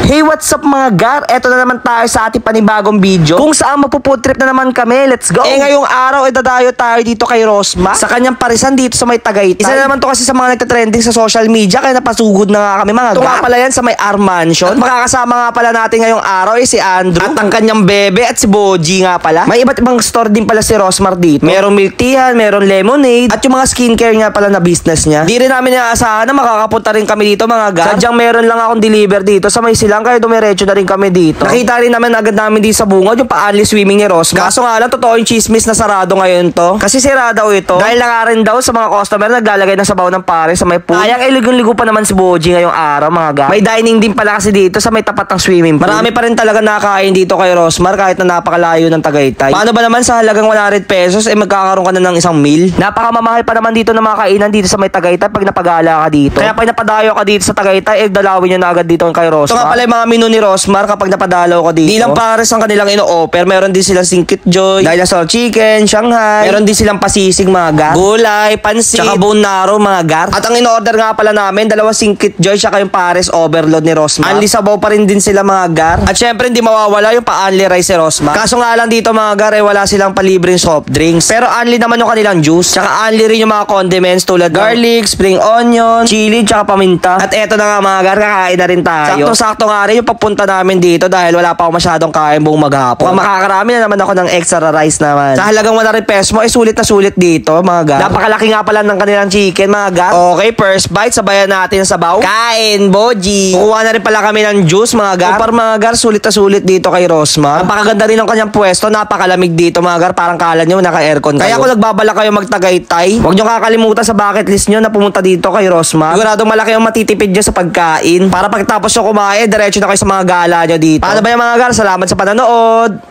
Hey, what's up mga gar? Eto na naman tayo sa ating panibagong video kung saan mapufood trip na naman kami. Let's go! Ngayong araw dadayo tayo dito kay Rosmar sa kanyang parisan dito sa may Tagaytay. Isa na naman to kasi sa mga nagtatrending sa social media kaya napasugod na nga kami mga gar. Ito nga pala yan sa may R Mansion. At makakasama nga pala natin ngayong araw si Andrew at ang kanyang bebe at si Boji nga pala. May iba't ibang store din pala si Rosmar dito. Merong milk teahan, merong lemonade at yung mga skincare nga pala na business niya. Di rin namin inaasahan na makakapunta rin kami dito mga gar. Sadyang meron lang akong deliver dito sa may silang kaya dumiretso na rin kami dito. Nakita rin naman agad namin dito sa bungod yung pa-only swimming ni Rosmar. Kaso nga lang totoo yung chismis na sarado ngayon to. Kasi sira daw ito. Dahil nga rin daw sa mga customer naglalagay ng sabaw ng pare sa may pool. Kayang ligo-ligo pa naman si Boji ngayong araw mga gar. May dining din pala kasi dito sa may tapat ng swimming pool. Marami pa rin talaga nakakain dito kay Rosmar kahit na napakalayo ng Tagaytay. Paano ba naman sa halagang 100 pesos magkakaroon ka na ng isang meal? Napakamamahal pa naman dito ng mga kainan dito sa may Tagaytay pag napagala ka dito. Kaya pag napadayo ka dito sa Tagaytay dalawin nyo na agad dito kay Rosmar. Ito nga pala yung mga menu ni Rosmar kapag napadalaw ko dito. Di lang pares ang kanilang ino-offer. Meron din silang singkit joy, dinosaur chicken, Shanghai. Meron din silang pasisig mga gar, gulay, pansit, tsaka bone marrow mga gar. At ang ino-order nga pala namin, dalawang singkit joy tsaka yung pares overload ni Rosmar. Only sabaw pa rin din sila mga gar. At syempre hindi mawawala yung pa-only rice ni Rosmar. Kaso nga lang dito mga gar wala silang palibreng soft drinks. Pero only naman yung kanilang juice. Tsaka only rin yung mga condiments tulad garlic, spring onion, chili, tsaka paminta. At eto na nga mga gar, kakain na rin tayo. Sakto-sakto nga rin yung pagpunta namin dito dahil wala pa ako masyadong kain buong maghapon. Kung makakarami na naman ako ng extra rice naman. Sa halagang 100 pesos mo, sulit na sulit dito, mga gar. Napakalaki nga pala ng kanilang chicken, mga gar. Okay, first bite, sabayan natin sa sabaw. Kain, Boji. Kukuha na rin pala kami ng juice, mga gar. So, mga gar, sulit na sulit dito kay Rosmar. Napakaganda rin ang kanyang pwesto, napakalamig dito, mga gar. Parang kala nyo, naka-aircon kayo. Kaya kung nagbabala kayo magtagaytay, huwag nyo kakalimutan sa bucket list nyo na pumunta dito kay Rosmar. Siguradong malaki ang matitipid nyo sa pagkain. Para pagtapos nyo kumain, diretso na kayo sa mga gala nyo dito. Paano ba yung mga gar? Salamat sa panonood.